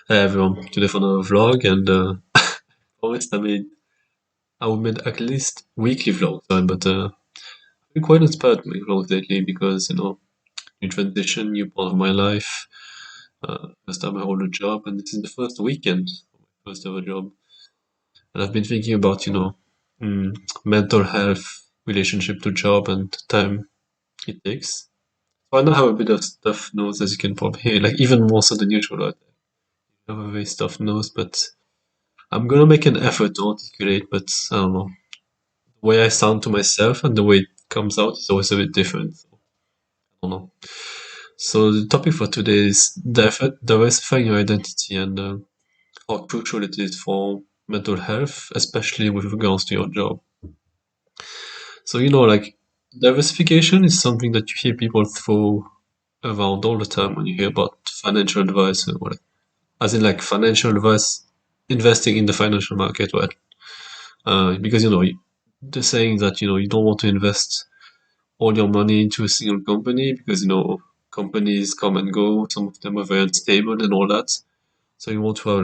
Hey everyone, today for another vlog and promised I would make at least weekly vlogs, but I've been quite inspired to make vlogs lately because new transition, new part of my life. First time I hold a job and this is the first weekend of my first ever job. And I've been thinking about mental health, relationship to job and time it takes. So I now have a bit of stuff nose as you can probably hear, like even more so than usual. I have a very stuffed nose, but I'm gonna make an effort to articulate, but I don't know. The way I sound to myself and the way it comes out is always a bit different. So, I don't know. So the topic for today is diversifying your identity and how crucial it is for mental health, especially with regards to your job. So like diversification is something that you hear people throw around all the time when you hear about financial advice, or like, as in like financial advice, investing in the financial market, right? Because the saying that you don't want to invest all your money into a single company because companies come and go, some of them are very unstable and all that. So you want to have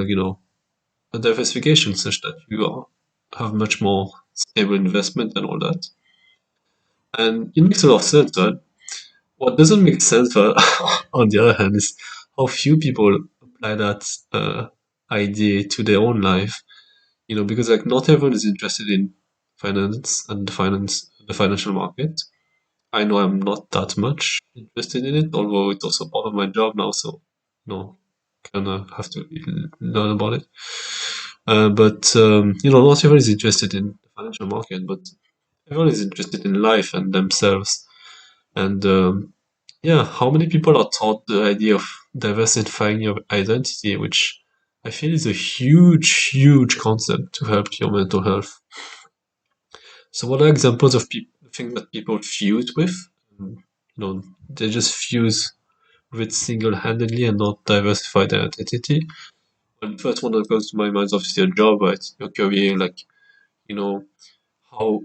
a diversification such that have much more stable investment and all that. And it makes a lot of sense, right? What doesn't make sense, on the other hand, is how few people apply that idea to their own life. Because like not everyone is interested in finance and the financial market. I know I'm not that much interested in it, although it's also part of my job now, so kind of have to learn about it. But not everyone is interested in the financial market, but everyone is interested in life and themselves. And yeah, how many people are taught the idea of diversifying your identity, which I feel is a huge, huge concept to help your mental health. So, what are examples of things that people fuse with? They just fuse with single-handedly and not diversify their identity. And the first one that comes to my mind is obviously your job, right? Your career, like you know how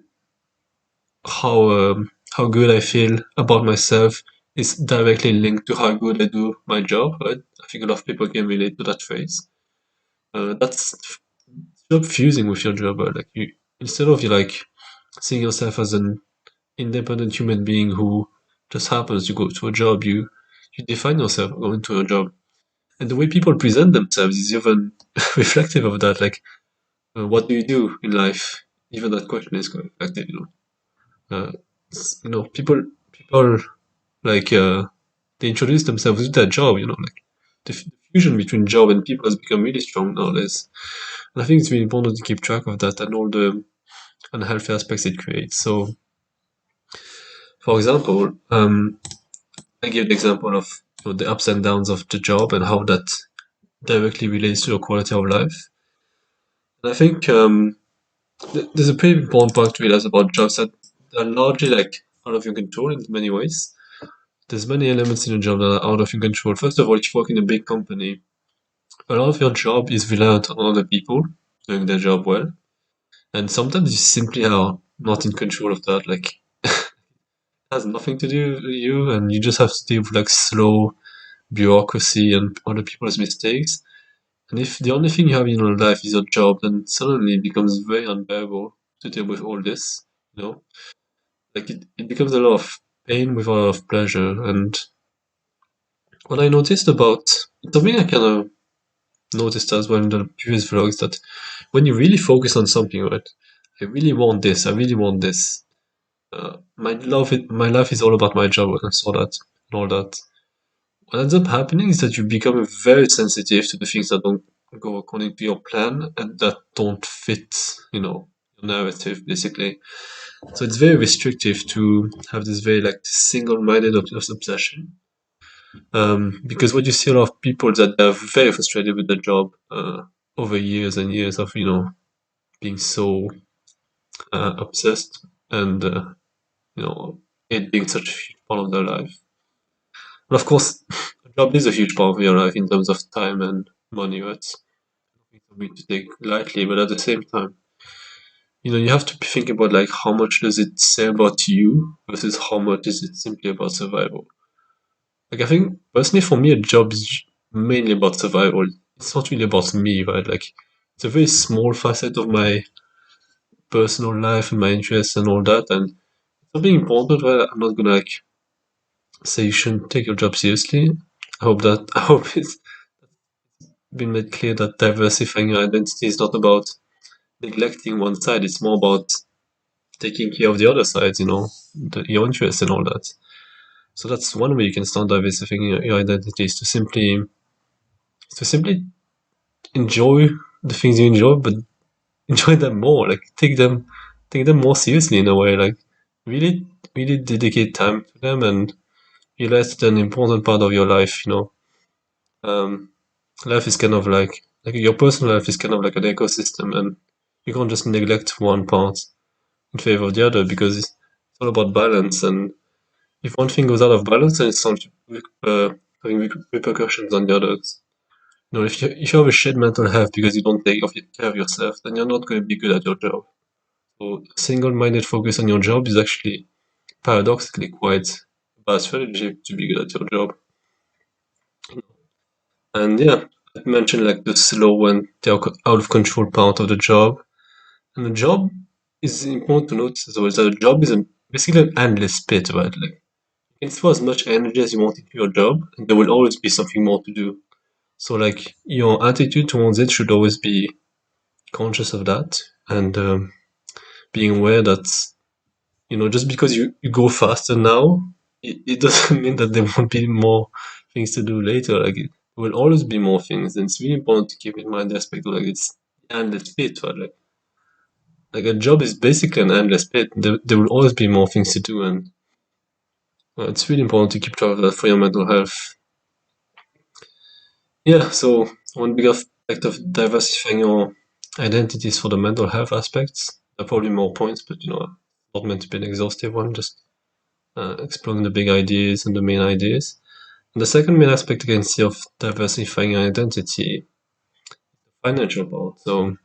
how good I feel about myself is directly linked to how good I do my job, right? I think a lot of people can relate to that phrase. That's job fusing with your job, right? Like you, instead of you like seeing yourself as an independent human being who just happens to go to a job, you define yourself going to a job. And the way people present themselves is even reflective of that. Like, what do you do in life? Even that question is reflective. Uh, people like they introduce themselves with their job. Like the fusion between job and people has become really strong nowadays. And I think it's really important to keep track of that and all the unhealthy aspects it creates. So, for example, I give the example of the ups and downs of the job and how that directly relates to your quality of life. And I think there's a pretty important part to realize about jobs that are largely like out of your control in many ways. There's many elements in a job that are out of your control. First of all, if you work in a big company, a lot of your job is reliant on other people doing their job well. And sometimes you simply are not in control of that. Like, it has nothing to do with you, and you just have to deal with like slow bureaucracy and other people's mistakes. And if the only thing you have in your life is your job, then suddenly it becomes very unbearable to deal with all this. You know, like it becomes a lot of pain with a lot of pleasure. And what I noticed about something I kind of noticed as well in the previous vlogs that when you really focus on something, right? I really want this. I really want this. My life is all about my job, and I saw that and all that. What ends up happening is that you become very sensitive to the things that don't go according to your plan and that don't fit, your narrative, basically. So it's very restrictive to have this very like single-minded obsession. Because what you see a lot of people that they're very frustrated with their job over years and years of being so obsessed and you know it being such a huge part of their life. But of course, a job is a huge part of your life in terms of time and money. That's something to take lightly, but at the same time, you have to think about like how much does it say about you versus how much is it simply about survival. Like I think personally for me, a job is mainly about survival. it's not really about me, right? Like it's a very small facet of my personal life and my interests and all that, and something important. Right? I'm not gonna like say you shouldn't take your job seriously. I hope it's been made clear that diversifying your identity is not about neglecting one side. It's more about taking care of the other sides. Your interests and all that. So that's one way you can start diversifying your identity is to simply enjoy the things you enjoy, but enjoy them more. Like take them more seriously in a way. Like really, really dedicate time to them and realize it's an important part of your life. Um, life is kind of like your personal life is kind of like an ecosystem, and you can't just neglect one part in favor of the other because it's all about balance. And if one thing goes out of balance, then it's uh, having repercussions on the others. If you have a shit mental health because you don't take care of yourself, then you're not going to be good at your job. So single-minded focus on your job is actually paradoxically quite a bad strategy to be good at your job. And yeah, I mentioned like the slow and the out of control part of the job. And the job is important to notice as well. Is that a job is basically an endless pit, right? Like you can throw as much energy as you want into your job, and there will always be something more to do. So like your attitude towards it should always be conscious of that and being aware that just because you go faster now, it doesn't mean that there won't be more things to do later. Like there will always be more things, and it's really important to keep in mind the aspect of like it's endless pit. Right? Like a job is basically an endless pit. There will always be more things to do, and it's really important to keep track of that for your mental health. Yeah. So one big aspect of diversifying your identities for the mental health aspects. There are probably more points, but not meant to be an exhaustive one. Just exploring the big ideas and the main ideas. And the second main aspect you can see of diversifying your identity, financial part. So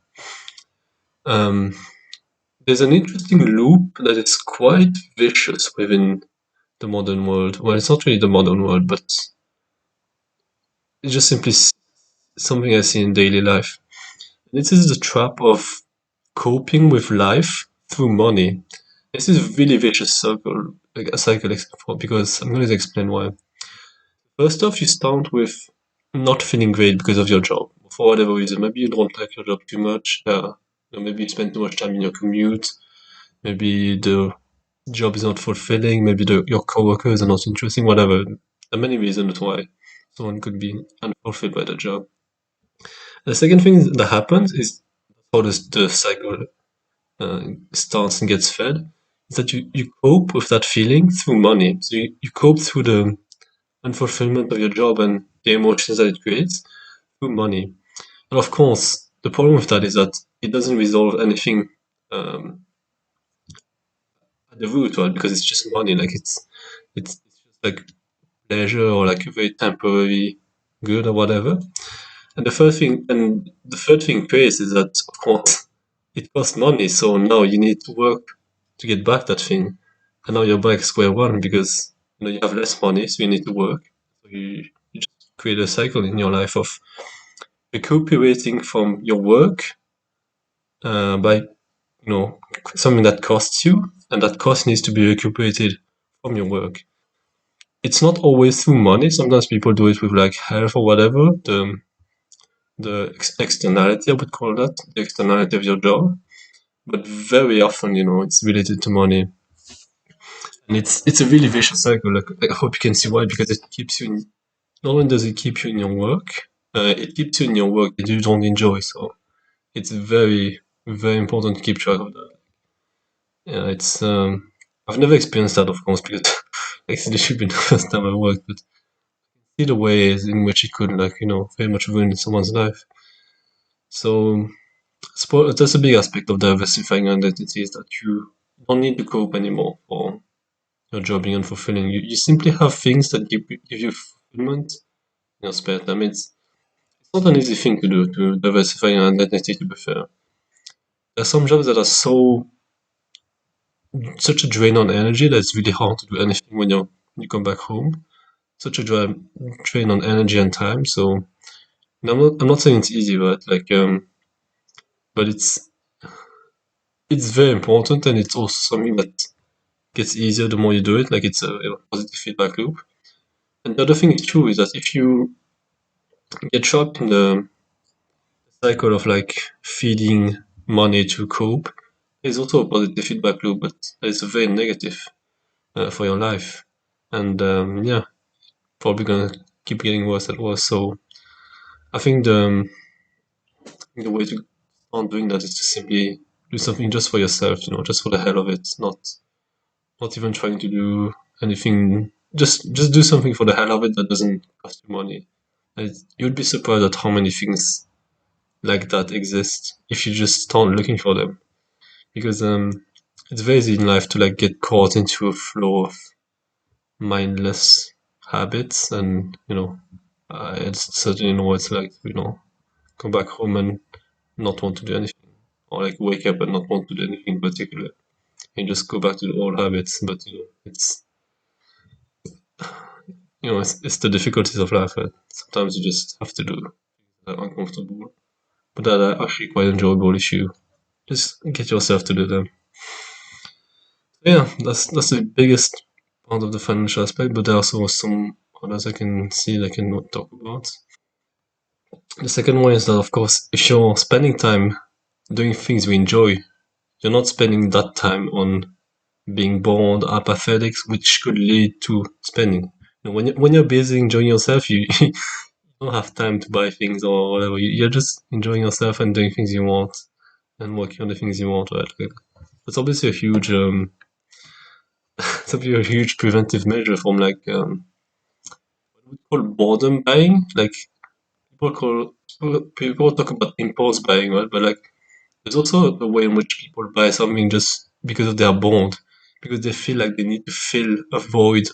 um, there's an interesting loop that is quite vicious within the modern world. Well, it's not really the modern world, but it's just simply something I see in daily life. This is the trap of coping with life through money. This is a really vicious circle, like a cycle, because I'm going to explain why. First off, you start with not feeling great because of your job for whatever reason. Maybe you don't like your job too much. Maybe you spend too much time in your commute. Maybe the job is not fulfilling. Maybe your coworkers are not interesting. Whatever. There are many reasons why someone could be unfulfilled by the job. The second thing that happens is how the cycle uh, starts and gets fed. Is that you cope with that feeling through money. So you cope through the unfulfillment of your job and the emotions that it creates through money. And of course, the problem with that is that it doesn't resolve anything at the root, right? Because it's just money. Like it's just like pleasure or like a very temporary good or whatever. And the third thing praise is that of course it costs money, so now you need to work to get back that thing. And now you're back square one because you have less money, so you need to work. So you just create a cycle in your life of recuperating from your work by something that costs you, and that cost needs to be recuperated from your work. It's not always through money. Sometimes people do it with like health or whatever. The externality, I would call that, the externality of your job. But very often, it's related to money, and it's a really vicious cycle. Like I hope you can see why, because it keeps you in. Not only does it keep you in your work, it keeps you in your work that you don't enjoy. So it's very, very important to keep track of that. Yeah, it's I've never experienced that, of course, because it's literally been the first time I worked, but see the ways in which it could, like, very much ruin someone's life. So, that's a big aspect of diversifying identity is that you don't need to cope anymore for your job being unfulfilling. You simply have things that give you fulfillment in your spare time. It's not an easy thing to do to diversify your identity, to be fair. There are some jobs that are such a drain on energy that it's really hard to do anything when you come back home. Such a drain on energy and time. So And I'm not saying it's easy, right? Like but it's very important, and it's also something that gets easier the more you do it. Like it's a positive feedback loop. And the other thing is true is that if you get trapped in the cycle of like feeding money to cope, there's also a positive feedback loop, but it's very negative for your life. And yeah, probably gonna keep getting worse and worse. So I think the way to start doing that is to simply do something just for yourself, just for the hell of it, not even trying to do anything. Just do something for the hell of it that doesn't cost you money. And you'd be surprised at how many things like that exist if you just start looking for them. Because it's very easy in life to like get caught into a flow of mindless habits, and I certainly know what it's like. Come back home and not want to do anything, or like wake up and not want to do anything in particular, and just go back to the old habits. But it's the difficulties of life. Sometimes you just have to do uncomfortable, but that are actually quite enjoyable if you just get yourself to do them. Yeah, that's the biggest part of the financial aspect, but there are also some others I can see I can talk about. The second one is that, of course, if you're spending time doing things we enjoy, you're not spending that time on being bored, apathetic, which could lead to spending. When you're busy enjoying yourself, you don't have time to buy things or whatever. You're just enjoying yourself and doing things you want and working on the things you want. Right? Like, it's obviously a huge, it's obviously a huge preventive measure from like what we call boredom buying. Like people talk about impulse buying, right? But like there's also a way in which people buy something just because they are bored, because they feel like they need to fill a void,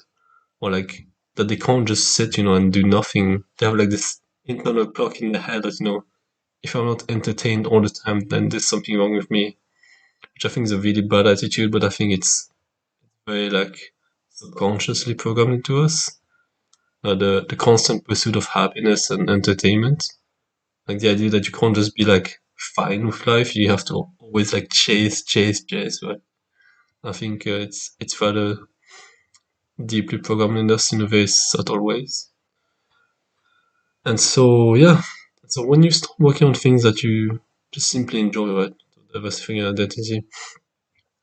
or like that they can't just sit, and do nothing. They have like this internal clock in their head that, if I'm not entertained all the time, then there's something wrong with me, which I think is a really bad attitude, but I think it's very like subconsciously programmed into us. The constant pursuit of happiness and entertainment, like the idea that you can't just be like fine with life, you have to always like chase, chase, chase, right? I think it's rather deeply programmed in us in a very subtle ways. And so, yeah. So when you start working on things that you just simply enjoy, right? Diversifying your identity,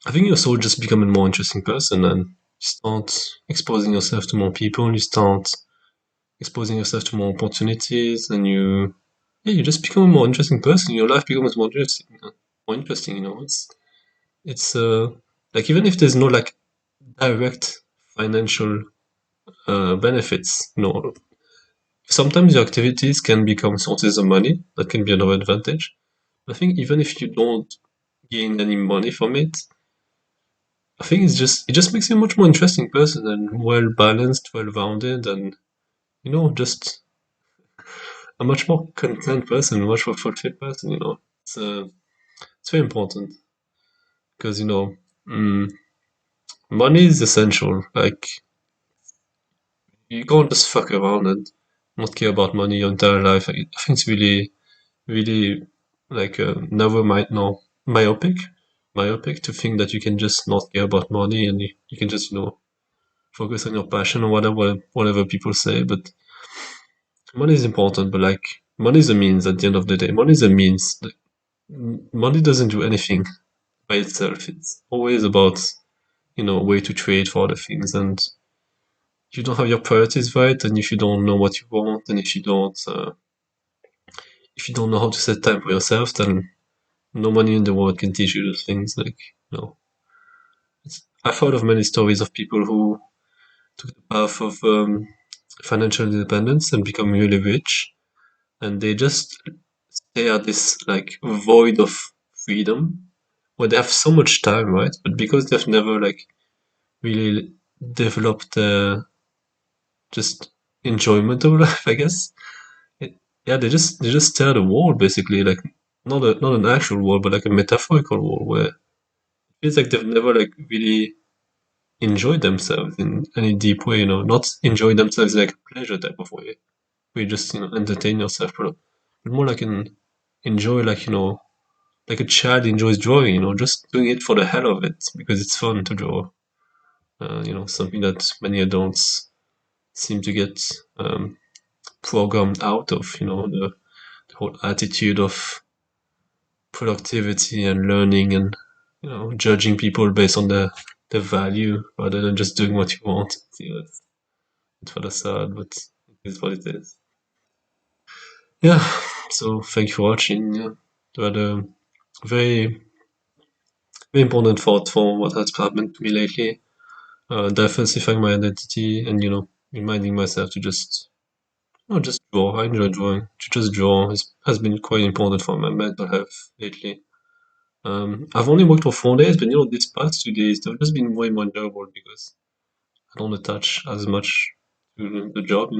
I think you're also just becoming a more interesting person, and you start exposing yourself to more people, you start exposing yourself to more opportunities, and you just become a more interesting person. Your life becomes more interesting, more interesting, it's like, even if there's no like direct financial benefits, sometimes your activities can become sources of money. That can be another advantage. I think even if you don't gain any money from it, I think it just makes you a much more interesting person, and well balanced, well rounded, and just a much more content person, a much more fulfilled person. It's very important because money is essential. Like, you can't just fuck around and not care about money your entire life. I think it's really, really like never might no myopic to think that you can just not care about money, and you can just focus on your passion or whatever people say. But money is important, but like money is a means at the end of the day. Money is a means. Like, money doesn't do anything by itself. It's always about a way to trade for other things. And if you don't have your priorities right, and if you don't know what you want, and if you don't know how to set time for yourself, then no money in the world can teach you those things. Like, I've heard of many stories of people who took the path of financial independence and become really rich, and they just stay at this like void of freedom where they have so much time, right? But because they've never like really developed just enjoyment of life, I guess. It, yeah, they just stare at a wall basically, like not an actual wall, but like a metaphorical wall where it feels like they've never like really enjoyed themselves in any deep way. Not enjoy themselves like a pleasure type of way. We just entertain yourself. but more like an enjoy, like a child enjoys drawing, just doing it for the hell of it because it's fun to draw. Something that many adults seem to get programmed out of, the whole attitude of productivity and learning and, judging people based on their value rather than just doing what you want. It's for the sad, but it is what it is. Yeah, so thank you for watching. Yeah. You had a very, very important thought for what has happened to me lately. Diversifying my identity and, reminding myself to just draw. I enjoy drawing. To just draw has been quite important for my mental health lately. I've only worked for 4 days, but these past 2 days they've just been way more enjoyable because I don't attach as much to the job.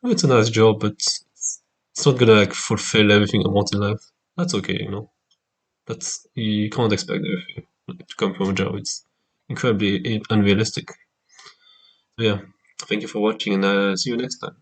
It's a nice job, but it's not gonna like fulfill everything I want in life. That's okay. That's you can't expect everything to come from a job. It's incredibly unrealistic. So yeah, thank you for watching, and see you next time.